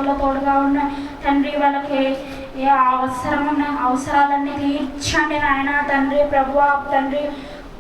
ఒక్కొక్కరు తోడుగా ఉన్న తండ్రి, వాళ్ళకి ఏ అవసరం ఉన్న అవసరాలన్నీ తీర్చండి నాయన తండ్రి. ప్రభువా తండ్రి,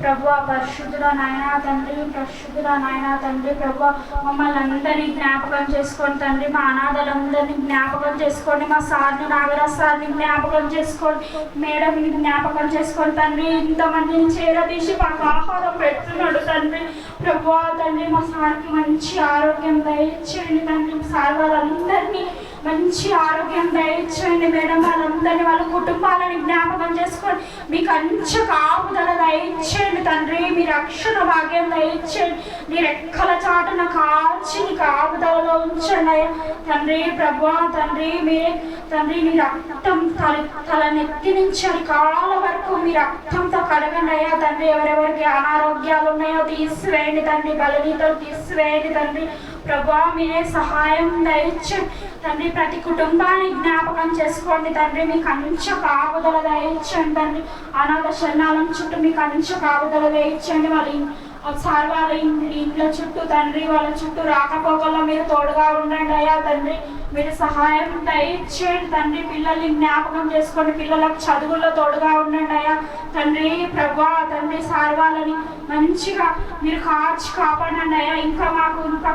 ప్రభువా పరిశుద్ధుడా నాయన తండ్రి, పరిశుద్ధుడా నాయన తండ్రి. ప్రభువా మమ్మల్ని అందరినీ జ్ఞాపకం చేసుకోండి తండ్రి. మా అనాథలందరినీ జ్ఞాపకం చేసుకోండి. మా సార్ని, నాగరాజ్ సార్ని జ్ఞాపకం చేసుకోండి. మేడంని జ్ఞాపకం చేసుకోండి తండ్రి. ఇంతమందిని చేరదీసి మాకు ఆహారం పెడుతున్నాడు తండ్రి. ప్రభువా తండ్రి, మా సార్కి మంచి ఆరోగ్యం దయచేయండి తండ్రి. సార్ వాళ్ళందరినీ మంచి ఆరోగ్యం దయచేయండి. మేడం వాళ్ళందరినీ, వాళ్ళ కుటుంబాలని జ్ఞాపకం చేసుకోండి. మీ కంచె కాపుదల దయచేయండి తండ్రి. మీ రక్షణ భాగ్యం దయచేయండి. మీ రెక్కల చాటున కాల్చి మీ కాపుదలలో ఉంచండి అయ్యా తండ్రి. ప్రభువా తండ్రి, మీరే తండ్రి, మీ రక్తం తల నెత్తి నుంచి కాళ్ళ వరకు మీ రక్తంతో కడగండి అయ్యా తండ్రి. ఎవరెవరికి అనారోగ్యాలు ఉన్నాయో తీసివేయండి తండ్రి. బలహీనతలు తీసివేయండి తండ్రి. ప్రభువా మీరే సహాయం దయచేయండి తండ్రి. ప్రతి కుటుంబాన్ని జ్ఞాపకం చేసుకోండి తండ్రి. మీ కంచె కాపుదల దయచేయండి తండ్రి. అనాథ శరణాలయం చుట్టూ మీ కంచె కాపుదల దయచేయండి. సార్ వాళ్ళ ఇంట్లో చుట్టూ తండ్రి, వాళ్ళ చుట్టూ రాకపోకల్లో మీరు తోడుగా ఉండండి అయ్యా తండ్రి. మీరు సహాయం దయచేయండి తండ్రి. పిల్లల్ని జ్ఞాపకం చేసుకోండి. పిల్లలకు చదువుల్లో తోడుగా ఉండండి అయ్యా తండ్రి. ప్రభువా తండ్రి, సార్ వాళ్ళని మంచిగా మీరు కాపాడండి అయ్యా. ఇంకా మాకు ఇంకా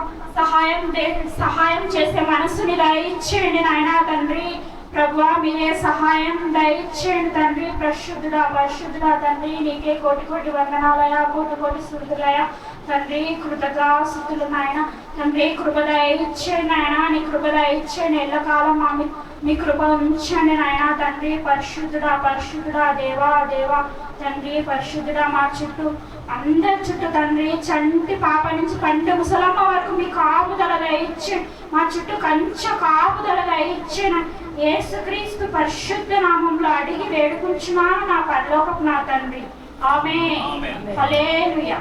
సహాయం చేసే మనసుని దయచేయండి నాయన తండ్రి. ప్రభువా మీరే సహాయం దయచేయండి తండ్రి. పరిశుద్ధుడా పరిశుద్ధుడా తండ్రి, నీకే కోటి కోటి వందనాలయ, కోటి కోటి స్తుతులయ తండ్రి. కృతజ్ఞతాస్తుతులు నాయన తండ్రి. కృప దయచేయండి నాయన. నీ కృప దయచేయండి. ఎల్లకాలం మీ కృప ఉంచండి నాయన తండ్రి. పరిశుద్ధుడా పరిశుద్ధుడా దేవా దేవా తండ్రి. పరిశుద్ధుడా మా చుట్టూ అందరి చుట్టూ తండ్రి, చంటి పాప నుంచి పంట ముసలమ్మ వరకు మీ కాపుదల దయచేయండి. మా చుట్టూ కంచె కాపుదల దయచేయండి. యేసుక్రీస్తు పరిశుద్ధ నామంలో అడిగి వేడుకుంటున్నాను నా పరలోకపు నా తండ్రి. ఆమేన్. హల్లెలూయా.